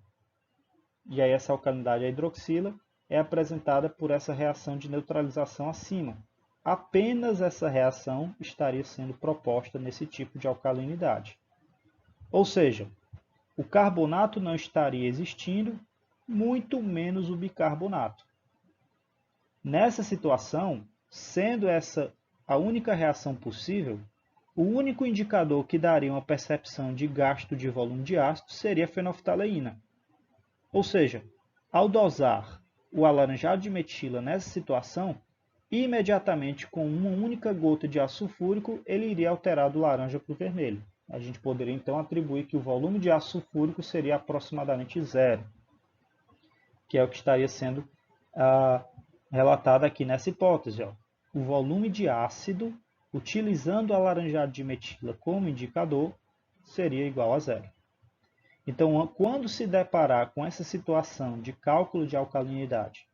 E aí essa alcalinidade à hidroxila é apresentada por essa reação de neutralização acima. Apenas essa reação estaria sendo proposta nesse tipo de alcalinidade. Ou seja, o carbonato não estaria existindo, muito menos o bicarbonato. Nessa situação, sendo essa a única reação possível, o único indicador que daria uma percepção de gasto de volume de ácido seria a fenolftaleína. Ou seja, ao dosar o alaranjado de metila nessa situação, imediatamente com uma única gota de ácido sulfúrico, ele iria alterar do laranja para o vermelho. A gente poderia então atribuir que o volume de ácido sulfúrico seria aproximadamente zero, que é o que estaria sendo relatado aqui nessa hipótese. Ó. O volume de ácido, utilizando o alaranjado de metila como indicador, seria igual a zero. Então, quando se deparar com essa situação de cálculo de alcalinidade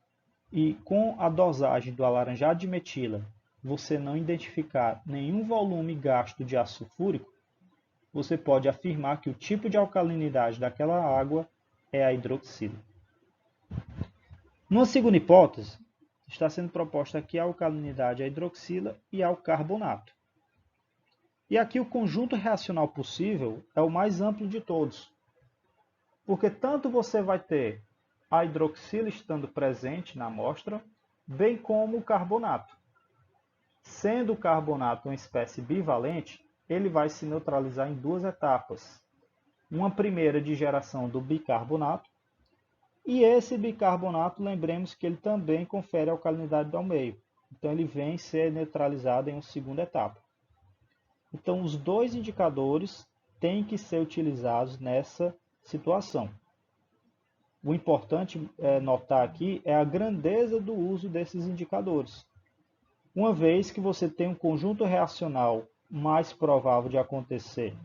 e com a dosagem do alaranjado de metila, você não identificar nenhum volume gasto de ácido sulfúrico, você pode afirmar que o tipo de alcalinidade daquela água é a hidroxila. Numa segunda hipótese, está sendo proposta aqui a alcalinidade à hidroxila e ao carbonato. E aqui o conjunto reacional possível é o mais amplo de todos, porque tanto você vai ter a hidroxila estando presente na amostra, bem como o carbonato. Sendo o carbonato uma espécie bivalente, ele vai se neutralizar em duas etapas. Uma primeira de geração do bicarbonato, e esse bicarbonato, lembremos que ele também confere alcalinidade ao meio. Então ele vem ser neutralizado em uma segunda etapa. Então os dois indicadores têm que ser utilizados nessa situação. O importante notar aqui é a grandeza do uso desses indicadores. Uma vez que você tem um conjunto reacional mais provável de acontecer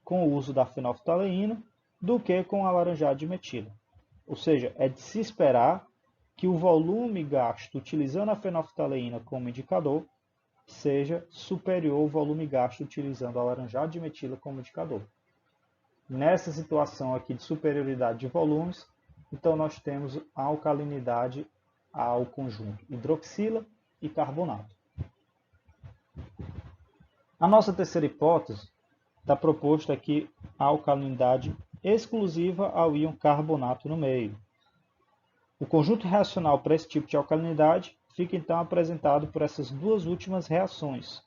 com o uso da fenolftaleína do que com a laranjada de metila. Ou seja, é de se esperar que o volume gasto utilizando a fenolftaleína como indicador seja superior ao volume gasto utilizando a laranjada de metila como indicador. Nessa situação aqui de superioridade de volumes, então nós temos a alcalinidade ao conjunto hidroxila e carbonato. A nossa terceira hipótese está proposta aqui a alcalinidade exclusiva ao íon carbonato no meio. O conjunto reacional para esse tipo de alcalinidade fica então apresentado por essas duas últimas reações.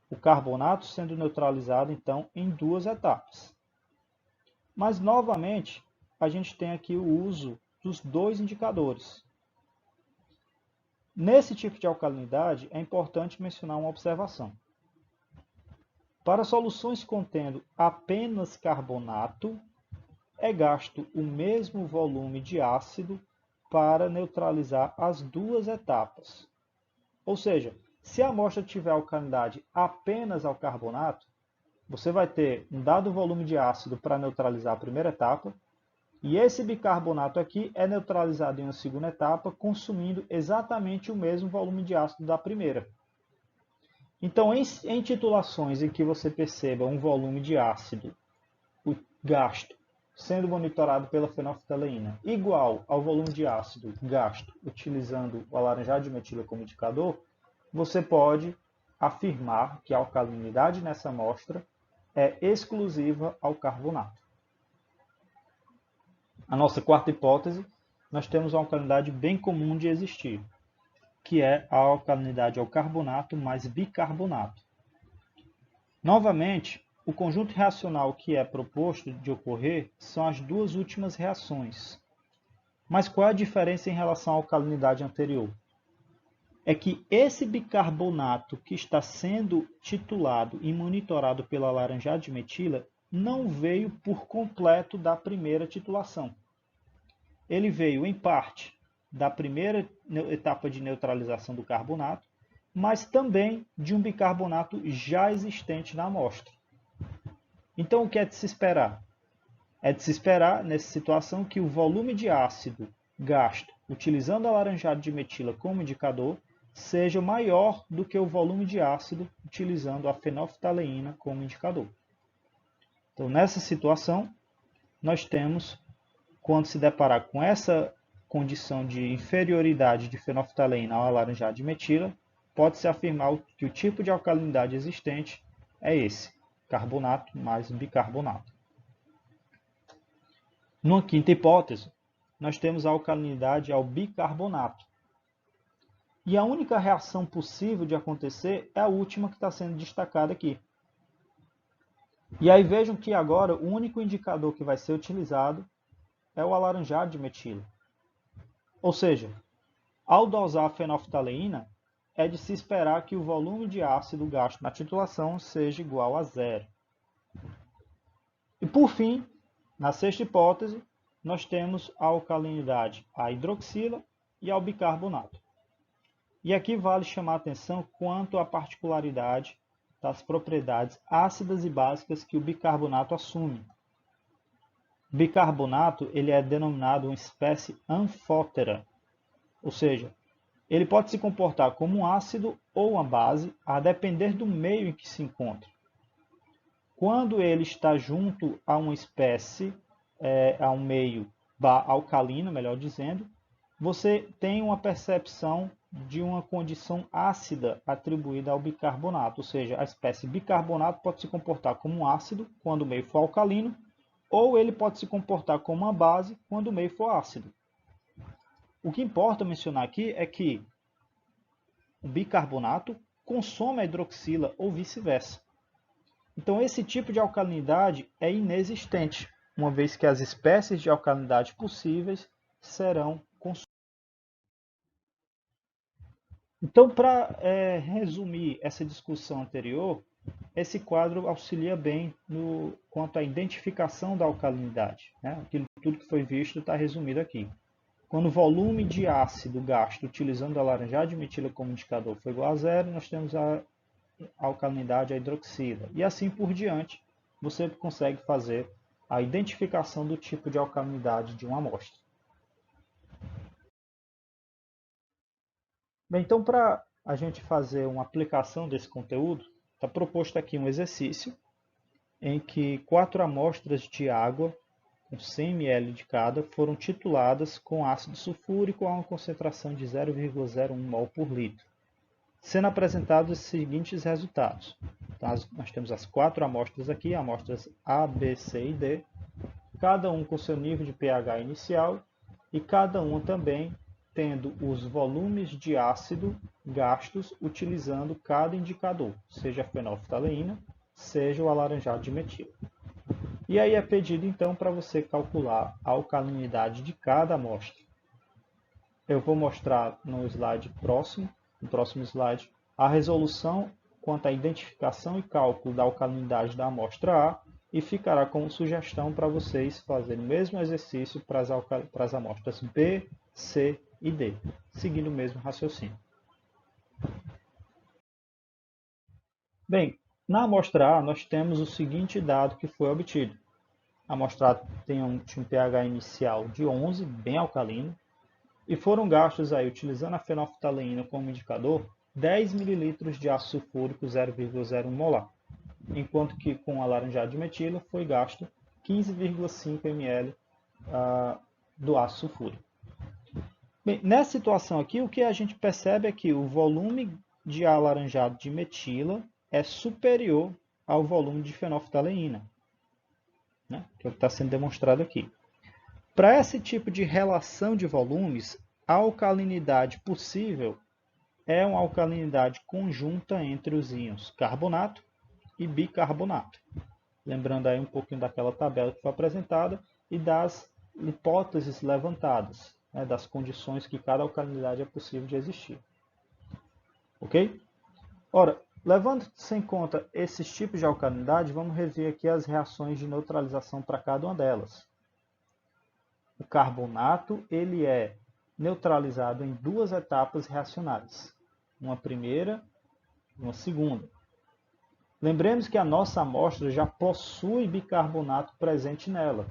O carbonato sendo neutralizado então em duas etapas. Mas novamente a gente tem aqui o uso dos dois indicadores. Nesse tipo de alcalinidade é importante mencionar uma observação. Para soluções contendo apenas carbonato, é gasto o mesmo volume de ácido para neutralizar as duas etapas. Ou seja, se a amostra tiver alcalinidade apenas ao carbonato, você vai ter um dado volume de ácido para neutralizar a primeira etapa, e esse bicarbonato aqui é neutralizado em uma segunda etapa, consumindo exatamente o mesmo volume de ácido da primeira. Então, em titulações em que você perceba um volume de ácido gasto sendo monitorado pela fenolftaleína igual ao volume de ácido gasto utilizando o alaranjado de metila como indicador, você pode afirmar que a alcalinidade nessa amostra é exclusiva ao carbonato. A nossa quarta hipótese, nós temos uma alcalinidade bem comum de existir, que é a alcalinidade ao carbonato mais bicarbonato. Novamente, o conjunto reacional que é proposto de ocorrer são as duas últimas reações. Mas qual é a diferença em relação à alcalinidade anterior? É que esse bicarbonato que está sendo titulado e monitorado pela laranjada de metila não veio por completo da primeira titulação. Ele veio, em parte, da primeira etapa de neutralização do carbonato, mas também de um bicarbonato já existente na amostra. Então, o que é de se esperar? É de se esperar, nessa situação, que o volume de ácido gasto utilizando a laranjada de metila como indicador seja maior do que o volume de ácido utilizando a fenolftaleína como indicador. Então, nessa situação, nós temos, quando se deparar com essa condição de inferioridade de fenolftaleína ao alaranjado de metila, pode-se afirmar que o tipo de alcalinidade existente é esse, carbonato mais bicarbonato. Numa quinta hipótese, nós temos a alcalinidade ao bicarbonato. E a única reação possível de acontecer é a última que está sendo destacada aqui. E aí vejam que agora o único indicador que vai ser utilizado é o alaranjado de metila. Ou seja, ao dosar a fenolftaleína, é de se esperar que o volume de ácido gasto na titulação seja igual a zero. E por fim, na sexta hipótese, nós temos a alcalinidade à hidroxila e ao bicarbonato. E aqui vale chamar a atenção quanto à particularidade das propriedades ácidas e básicas que o bicarbonato assume. O bicarbonato ele é denominado uma espécie anfótera, ou seja, ele pode se comportar como um ácido ou uma base, a depender do meio em que se encontra. Quando ele está junto a uma espécie, a um meio alcalino, melhor dizendo, você tem uma percepção de uma condição ácida atribuída ao bicarbonato, ou seja, a espécie bicarbonato pode se comportar como um ácido quando o meio for alcalino, ou ele pode se comportar como uma base quando o meio for ácido. O que importa mencionar aqui é que o bicarbonato, consome a hidroxila ou vice-versa. Então, esse tipo de alcalinidade é inexistente, uma vez que as espécies de alcalinidade possíveis serão consumidas. Então, para resumir essa discussão anterior, esse quadro auxilia bem quanto à identificação da alcalinidade. Né? Tudo que foi visto está resumido aqui. Quando o volume de ácido gasto utilizando a laranjada de metila como indicador for igual a zero, nós temos a alcalinidade, a hidroxila. E assim por diante, você consegue fazer a identificação do tipo de alcalinidade de uma amostra. Bem, então, para a gente fazer uma aplicação desse conteúdo, está proposto aqui um exercício em que 4 amostras de água com 100 ml de cada foram tituladas com ácido sulfúrico a uma concentração de 0,01 mol por litro, sendo apresentados os seguintes resultados. Então, nós temos as 4 amostras aqui, amostras A, B, C e D, cada um com seu nível de pH inicial e cada uma também tendo os volumes de ácido gastos utilizando cada indicador, seja a fenolftaleína, seja o alaranjado de metila. E aí é pedido então para você calcular a alcalinidade de cada amostra. Eu vou mostrar no próximo slide, a resolução quanto à identificação e cálculo da alcalinidade da amostra A e ficará como sugestão para vocês fazerem o mesmo exercício para as amostras B, C e D, seguindo o mesmo raciocínio. Bem, na amostra A, nós temos o seguinte dado que foi obtido. A amostra A tinha um pH inicial de 11, bem alcalino, e foram gastos, aí, utilizando a fenolftaleína como indicador, 10 ml de ácido sulfúrico 0,01 molar, enquanto que com a laranjada de metila foi gasto 15,5 ml do ácido sulfúrico. Bem, nessa situação aqui, o que a gente percebe é que o volume de alaranjado de metila é superior ao volume de fenolftaleína, né? Que é o que está sendo demonstrado aqui. Para esse tipo de relação de volumes, a alcalinidade possível é uma alcalinidade conjunta entre os íons carbonato e bicarbonato. Lembrando aí um pouquinho daquela tabela que foi apresentada e das hipóteses levantadas, né, das condições que cada alcalinidade é possível de existir. Ok? Ora, levando-se em conta esses tipos de alcalinidade, vamos rever aqui as reações de neutralização para cada uma delas. O carbonato ele é neutralizado em 2 etapas reacionárias, uma primeira e uma segunda. Lembremos que a nossa amostra já possui bicarbonato presente nela.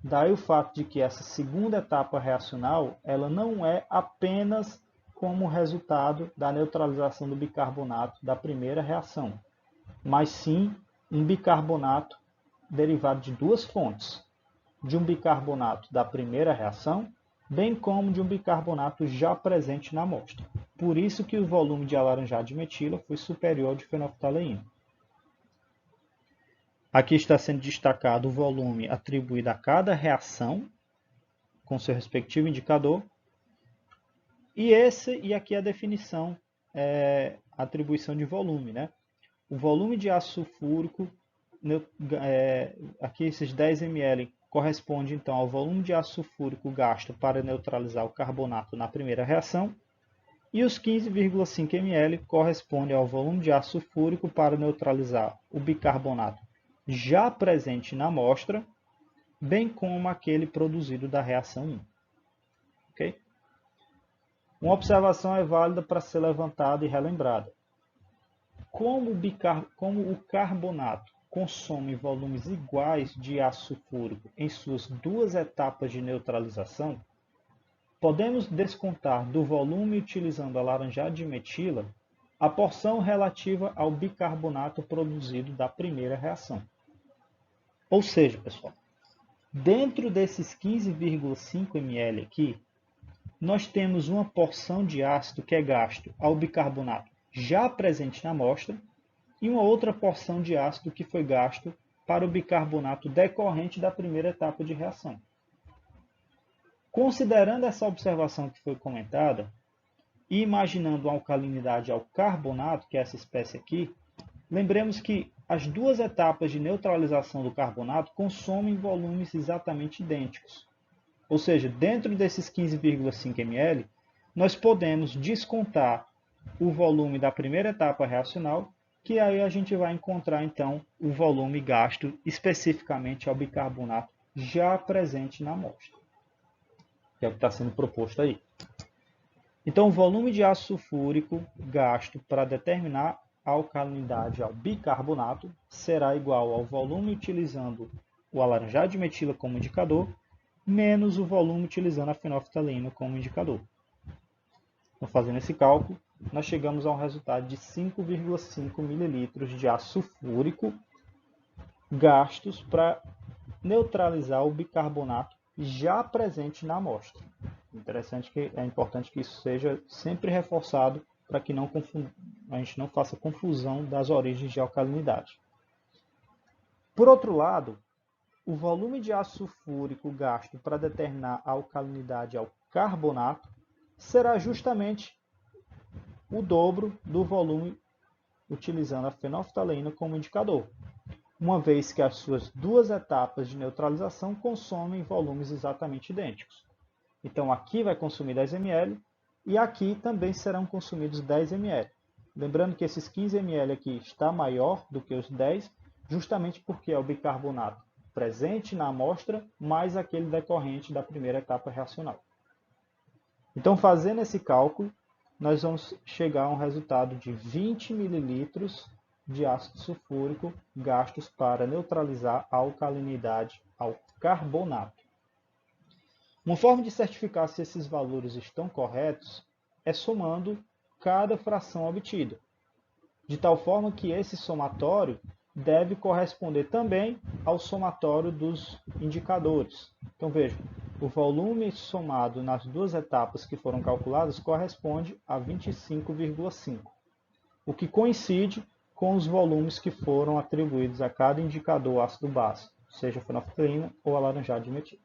Daí o fato de que essa segunda etapa reacional ela não é apenas como resultado da neutralização do bicarbonato da primeira reação, mas sim um bicarbonato derivado de 2 fontes, de um bicarbonato da primeira reação, bem como de um bicarbonato já presente na amostra. Por isso que o volume de alaranjado de metila foi superior ao de fenolftaleína. Aqui está sendo destacado o volume atribuído a cada reação, com seu respectivo indicador. E aqui a definição, a atribuição de volume, né? O volume de ácido sulfúrico, aqui esses 10 ml, corresponde então ao volume de ácido sulfúrico gasto para neutralizar o carbonato na primeira reação, e os 15,5 ml correspondem ao volume de ácido sulfúrico para neutralizar o bicarbonato já presente na amostra, bem como aquele produzido da reação 1. Okay? Uma observação é válida para ser levantada e relembrada. Como o carbonato consome volumes iguais de ácido sulfúrico em suas 2 etapas de neutralização, podemos descontar do volume utilizando a laranjada de metila a porção relativa ao bicarbonato produzido da primeira reação. Ou seja, pessoal, dentro desses 15,5 ml aqui, nós temos uma porção de ácido que é gasto ao bicarbonato já presente na amostra e uma outra porção de ácido que foi gasto para o bicarbonato decorrente da primeira etapa de reação. Considerando essa observação que foi comentada, e imaginando uma alcalinidade ao carbonato, que é essa espécie aqui, lembremos que as duas etapas de neutralização do carbonato consomem volumes exatamente idênticos. Ou seja, dentro desses 15,5 ml, nós podemos descontar o volume da primeira etapa reacional, que aí a gente vai encontrar então o volume gasto especificamente ao bicarbonato já presente na amostra, que é o que está sendo proposto aí. Então, o volume de ácido sulfúrico gasto para determinar a alcalinidade ao bicarbonato será igual ao volume utilizando o alaranjado de metila como indicador, menos o volume utilizando a fenolftalina como indicador. Então, fazendo esse cálculo, nós chegamos a um resultado de 5,5 ml de ácido sulfúrico gastos para neutralizar o bicarbonato já presente na amostra. Interessante que é importante que isso seja sempre reforçado para que a gente não faça confusão das origens de alcalinidade. Por outro lado, o volume de ácido sulfúrico gasto para determinar a alcalinidade ao carbonato será justamente o dobro do volume utilizando a fenolftaleína como indicador, uma vez que as suas duas etapas de neutralização consomem volumes exatamente idênticos. Então aqui vai consumir 10 ml e aqui também serão consumidos 10 ml. Lembrando que esses 15 ml aqui está maior do que os 10, justamente porque é o bicarbonato presente na amostra mais aquele decorrente da primeira etapa reacional. Então, fazendo esse cálculo, nós vamos chegar a um resultado de 20 ml de ácido sulfúrico gastos para neutralizar a alcalinidade ao carbonato. Uma forma de certificar se esses valores estão corretos é somando cada fração obtida, de tal forma que esse somatório deve corresponder também ao somatório dos indicadores. Então vejam, o volume somado nas duas etapas que foram calculadas corresponde a 25,5, o que coincide com os volumes que foram atribuídos a cada indicador ácido base, seja fenolftalina ou alaranjado de metila.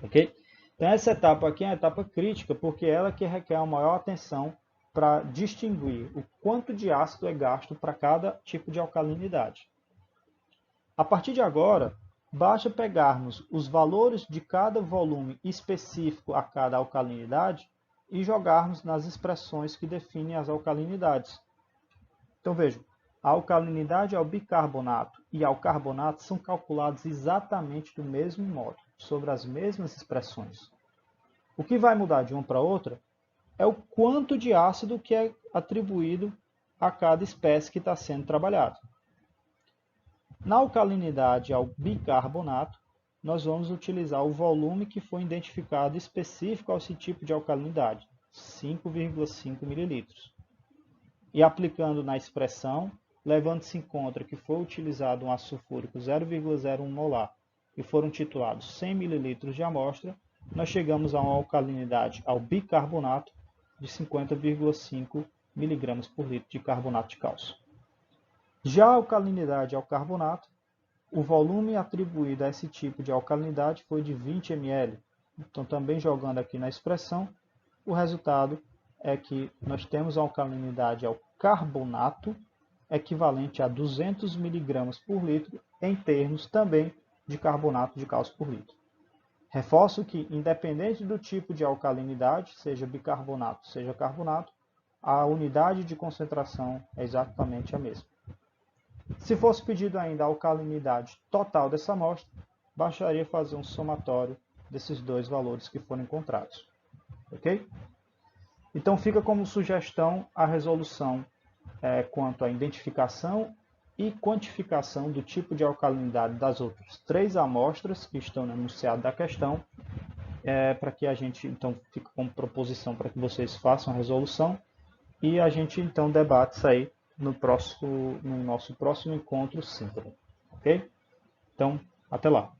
Ok? Então essa etapa aqui é a etapa crítica, porque ela que requer uma maior atenção para distinguir o quanto de ácido é gasto para cada tipo de alcalinidade. A partir de agora, basta pegarmos os valores de cada volume específico a cada alcalinidade e jogarmos nas expressões que definem as alcalinidades. Então vejam, a alcalinidade ao bicarbonato e ao carbonato são calculados exatamente do mesmo modo, sobre as mesmas expressões. O que vai mudar de uma para outra é o quanto de ácido que é atribuído a cada espécie que está sendo trabalhado. Na alcalinidade ao bicarbonato, nós vamos utilizar o volume que foi identificado específico a esse tipo de alcalinidade, 5,5 ml. E aplicando na expressão, levando-se em conta que foi utilizado um ácido sulfúrico 0,01 molar e foram titulados 100 ml de amostra, nós chegamos a uma alcalinidade ao bicarbonato de 50,5 mg por litro de carbonato de cálcio. Já a alcalinidade ao carbonato, o volume atribuído a esse tipo de alcalinidade foi de 20 ml. Então, também jogando aqui na expressão, o resultado é que nós temos a alcalinidade ao carbonato equivalente a 200 mg por litro em termos também de carbonato de cálcio por litro. Reforço que, independente do tipo de alcalinidade, seja bicarbonato, seja carbonato, a unidade de concentração é exatamente a mesma. Se fosse pedido ainda a alcalinidade total dessa amostra, bastaria fazer um somatório desses dois valores que foram encontrados. Ok? Então fica como sugestão a resolução quanto à identificação e quantificação do tipo de alcalinidade das outras 3 amostras que estão no enunciado da questão, para que a gente, então, fique como proposição para que vocês façam a resolução e a gente, então, debate isso aí no nosso próximo encontro síncrono. Ok? Então, até lá.